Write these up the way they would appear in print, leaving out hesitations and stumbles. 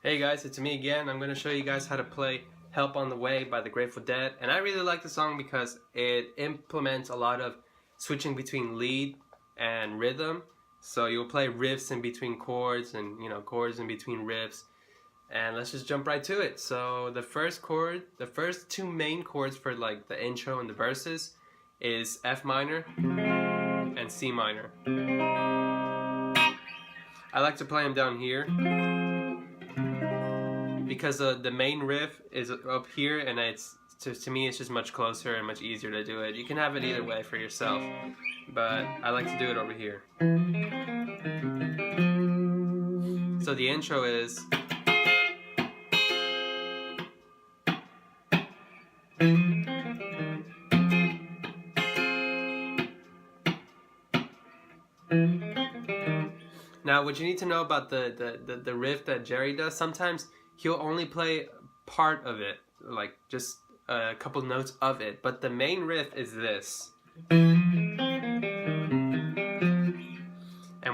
Hey guys, it's me again. I'm going to show you guys how to play Help on the Way by the Grateful Dead. And I really like the song because it implements a lot of switching between lead and rhythm. So you'll play riffs in between chords and, chords in between riffs. And let's just jump right to it. So the first two main chords for like the intro and the verses is F minor and C minor. I like to play them down here because the main riff is up here, and to me it's just much closer and much easier to do it. You can have it either way for yourself, but I like to do it over here. So the intro is now what you need to know about the riff that Jerry does, sometimes he'll only play part of it, like just a couple notes of it, but the main riff is this. And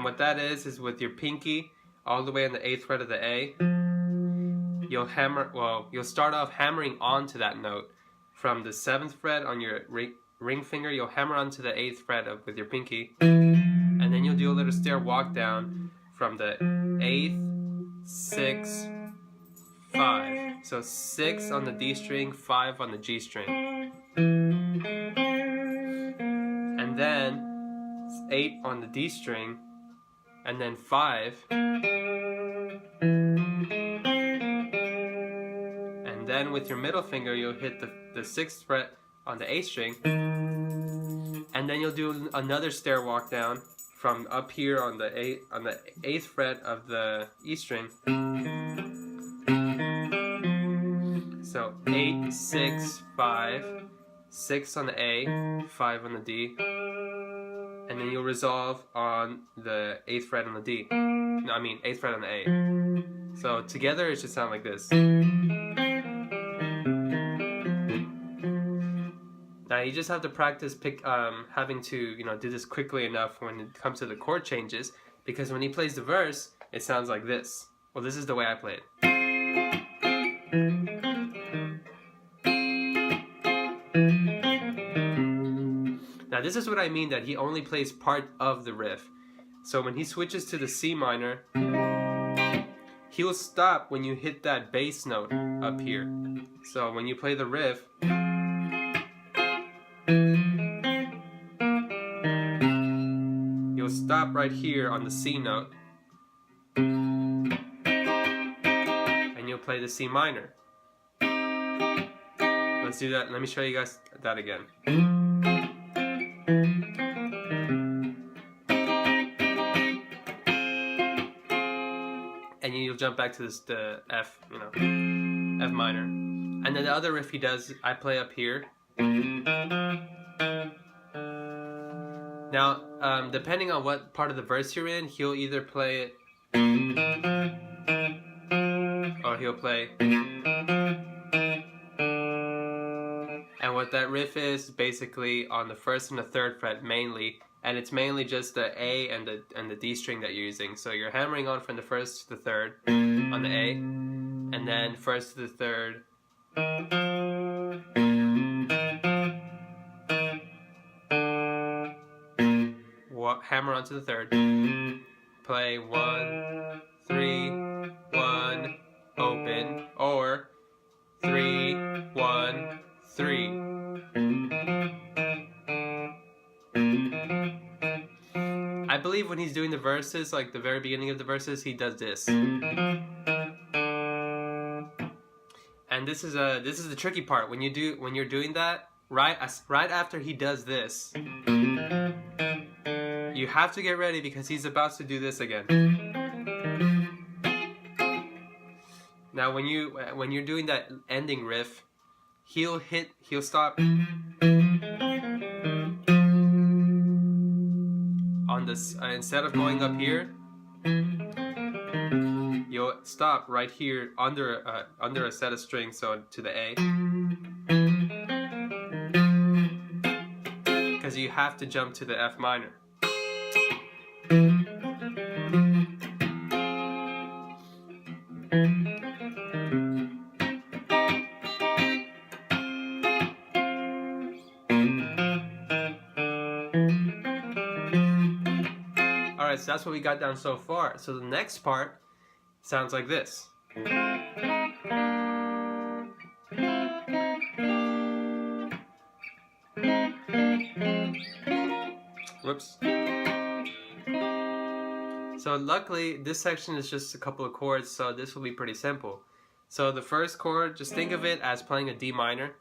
what that is with your pinky all the way on the 8th fret of the A, you'll start off hammering onto that note. From the 7th fret on your ring finger, you'll hammer onto the 8th fret with your pinky, and then you'll do a little stair walk down from the 8th, 6, 5. So 6 on the D string, 5 on the G string. And then 8 on the D string, and then 5. And then with your middle finger, you'll hit the 6th fret on the A string. And then you'll do another stair walk down from up here on the 8th fret of the E string. So 8, 6, 5, 6 on the A, 5 on the D, and then you'll resolve on the 8th fret on the D. No, I mean 8th fret on the A. So together it should sound like this. Now you just have to practice having to do this quickly enough when it comes to the chord changes, because when he plays the verse, it sounds like this. Well, this is the way I play it. Now this is what I mean that he only plays part of the riff. So when he switches to the C minor, he will stop when you hit that bass note up here. So when you play the riff, you'll stop right here on the C note, and you'll play the C minor. Let's do that. Let me show you guys that again. And you'll jump back to the F, F minor. And then the other riff he does, I play up here. Now, depending on what part of the verse you're in, he'll either play it, or he'll play. And what that riff is basically on the 1st and the 3rd fret mainly, and it's mainly just the A and the D string that you're using. So you're hammering on from the 1st to the 3rd on the A, and then 1st to the 3rd. Hammer onto the 3rd. Play 1, 3, 1, open, or 3, 1, 3. I believe when he's doing the verses, like the very beginning of the verses, he does this. And this is the tricky part. When you're doing that, right after he does this, you have to get ready because he's about to do this again. Now when you're doing that ending riff, he'll stop on this, instead of going up here, you'll stop right here under a set of strings, so to the A, because you have to jump to the F minor. So that's what we got down so far. So the next part sounds like this. Whoops. So luckily this section is just a couple of chords, so this will be pretty simple. So the first chord, just think of it as playing a D minor,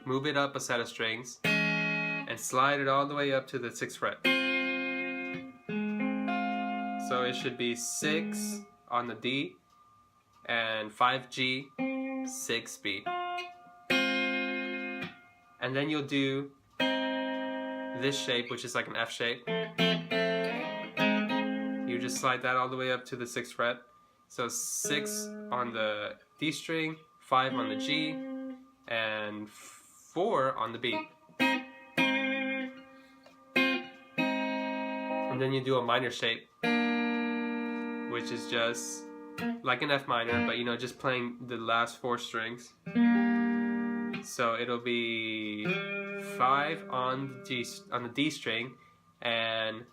move it up a set of strings, and slide it all the way up to the 6th fret. So it should be 6 on the D, and 5G, 6B. And then you'll do this shape, which is like an F shape. You just slide that all the way up to the 6th fret. So 6 on the D string, 5 on the G, and 4 on the B. And then you do a minor shape, which is just like an F minor, but you know, just playing the last 4 strings. So it'll be 5 on the D string, and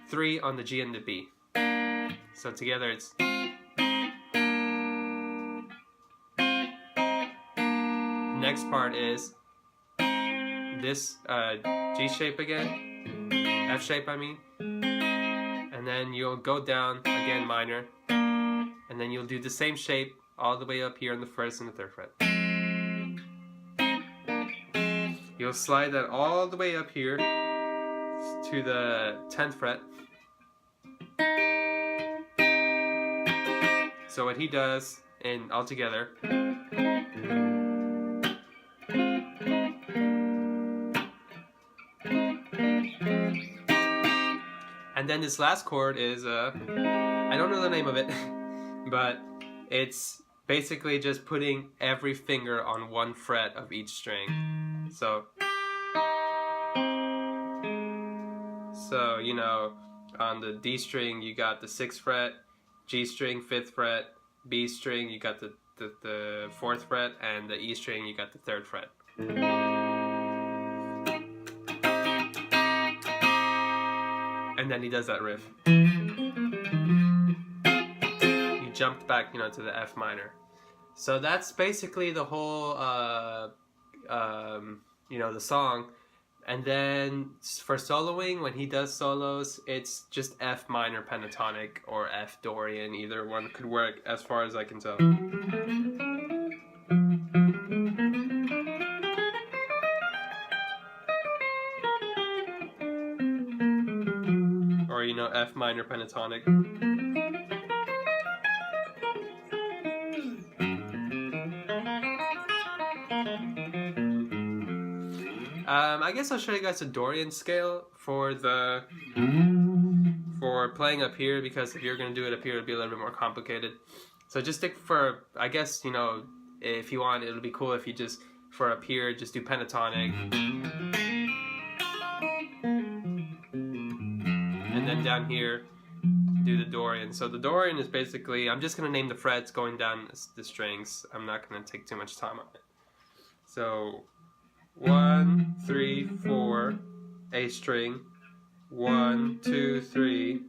3 on the G and the B. So together it's next part is this G shape again, F shape I mean, and then you'll go down again minor, and then you'll do the same shape all the way up here on the 1st and the 3rd fret. You'll slide that all the way up here to the 10th fret. So what he does in all together, and then this last chord is I don't know the name of it, but it's basically just putting every finger on one fret of each string. So you know, on the D string you got the 6th fret, G string 5th fret, B string you got the 4th fret, and the E string you got the 3rd fret. And then he does that riff. He jumped back, you know, to the F minor. So that's basically the whole, you know, the song. And then for soloing, when he does solos, it's just F minor pentatonic or F Dorian. Either one could work as far as I can tell. Or, you know, F minor pentatonic. I guess I'll show you guys a Dorian scale for playing up here, because if you're going to do it up here, it'll be a little bit more complicated. So just stick for, I guess, you know, if you want, it'll be cool if you just, for up here, just do pentatonic. And then down here, do the Dorian. So the Dorian is basically, I'm just going to name the frets going down the strings. I'm not going to take too much time on it. So 1, 3, 4, A string, 1, 2, 3,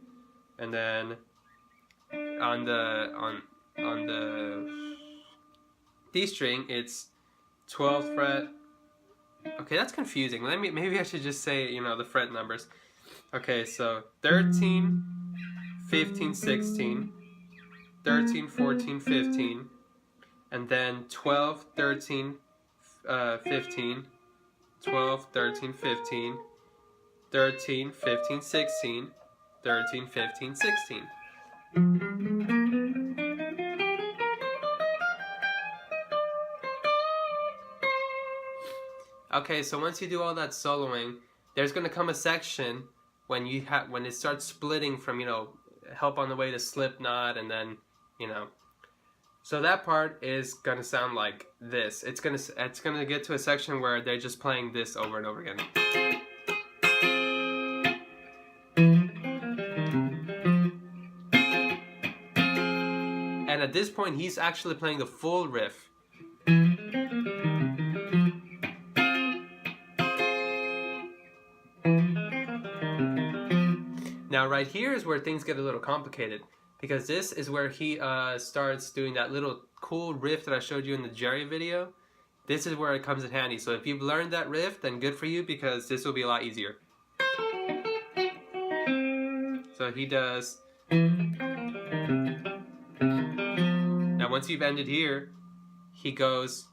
and then on the D string it's 12th fret. Okay, that's confusing. Maybe I should just say, you know, the fret numbers. Okay, so 13, 15, 16, 13, 14, 15, and then 12, 13, 15, 12, 13, 15, 13, 15, 16, 13, 15, 16. Okay, so once you do all that soloing, there's going to come a section when it starts splitting from, you know, Help on the Way to Slipknot, and then, you know. So that part is going to sound like this. It's going to get to a section where they're just playing this over and over again. And at this point, he's actually playing the full riff. Now right here is where things get a little complicated, because this is where he starts doing that little cool riff that I showed you in the Jerry video. This is where it comes in handy. So if you've learned that riff, then good for you, because this will be a lot easier. So he does. Now once you've ended here, he goes,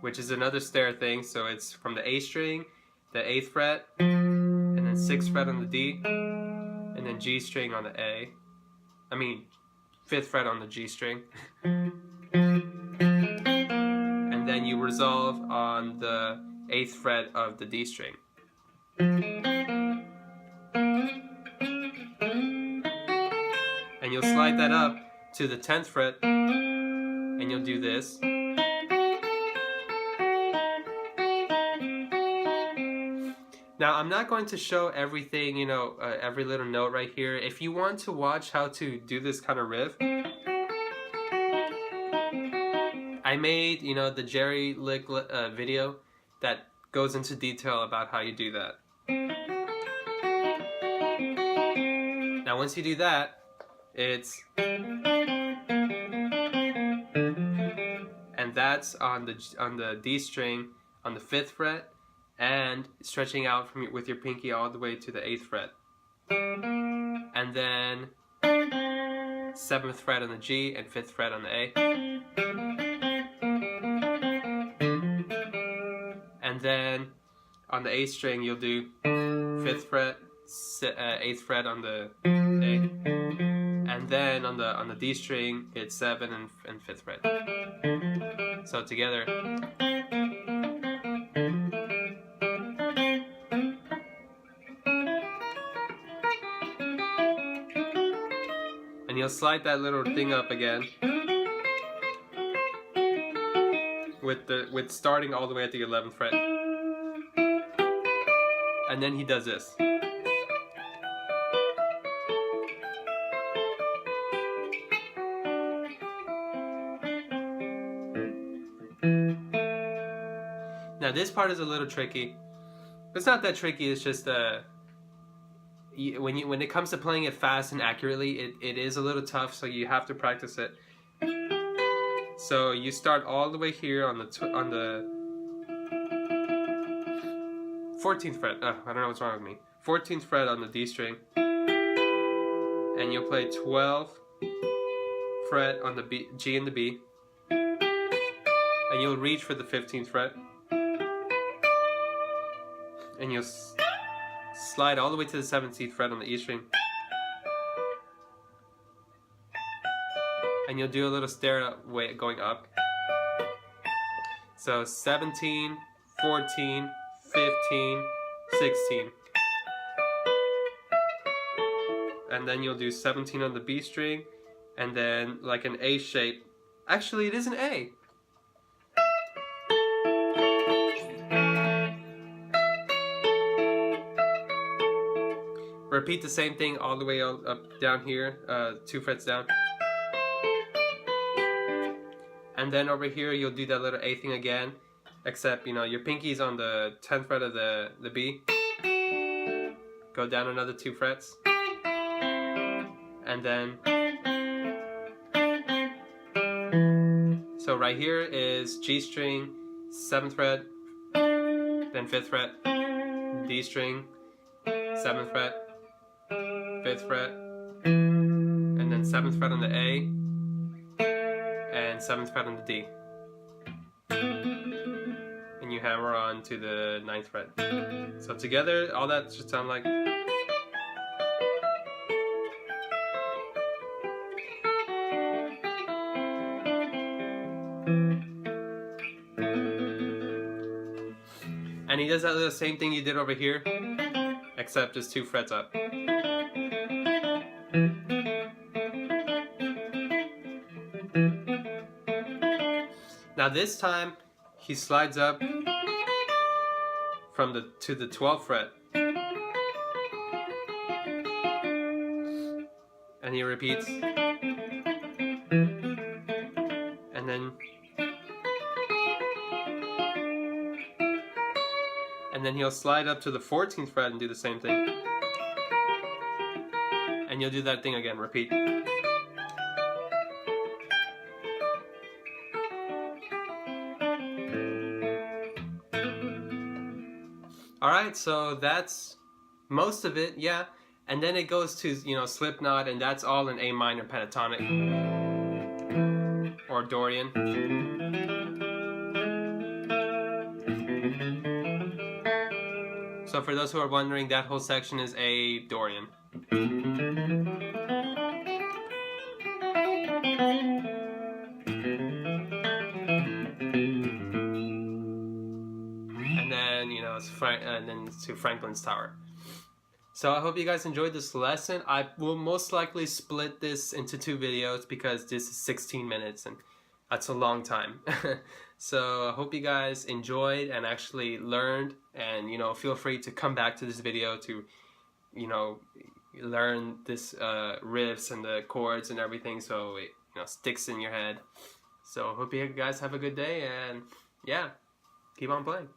which is another stair thing. So it's from the A string, the 8th fret, and then 6th fret on the D, and then G string on the A. I mean, 5th fret on the G string. And then you resolve on the 8th fret of the D string. And you'll slide that up to the 10th fret, and you'll do this. Now, I'm not going to show everything, you know, every little note right here. If you want to watch how to do this kind of riff, I made, you know, the Jerry lick video that goes into detail about how you do that. Now, once you do that, it's, and that's on the D string on the 5th fret, and stretching out from with your pinky all the way to the 8th fret, and then 7th fret on the G and 5th fret on the A, and then on the A string you'll do 5th fret, 8th fret on the A, and then on the D string it's 7 and 5th fret. So together. And you'll slide that little thing up again with starting all the way at the 11th fret. And then he does this. Now this part is a little tricky. It's not that tricky, it's just when it comes to playing it fast and accurately, it is a little tough, so you have to practice it. So you start all the way here on the 14th fret. I don't know what's wrong with me. 14th fret on the D string, and you'll play 12th fret on the B, G and the B, and you'll reach for the 15th fret, and you'll slide all the way to the 17th fret on the E string, and you'll do a little stair way going up. So 17, 14, 15, 16, and then you'll do 17 on the B string, and then like an A shape. Actually, it is an A. Repeat the same thing all the way up down here, 2 frets down. And then over here you'll do that little A thing again, except, you know, your pinky's on the 10th fret of the B. Go down another 2 frets. And then, so right here is G string, 7th fret, then 5th fret, D string, 7th fret, 5th fret, and then 7th fret on the A, and 7th fret on the D. And you hammer on to the 9th fret. So together, all that should sound like. And he does that little same thing you did over here, except just 2 frets up. Now this time he slides up from to the 12th fret, and he repeats, and then he'll slide up to the 14th fret and do the same thing. and you'll do that thing again. Repeat. Alright, so that's most of it, yeah. And then it goes to, you know, Slipknot, and that's all in A minor pentatonic. Or Dorian. So for those who are wondering, that whole section is A Dorian. And then, you know, and then to Franklin's Tower. So I hope you guys enjoyed this lesson. I will most likely split this into 2 videos because this is 16 minutes and that's a long time. So I hope you guys enjoyed and actually learned, and, you know, feel free to come back to this video to, you know, learn this riffs and the chords and everything, so it, you know, sticks in your head. So hope you guys have a good day, and yeah, keep on playing.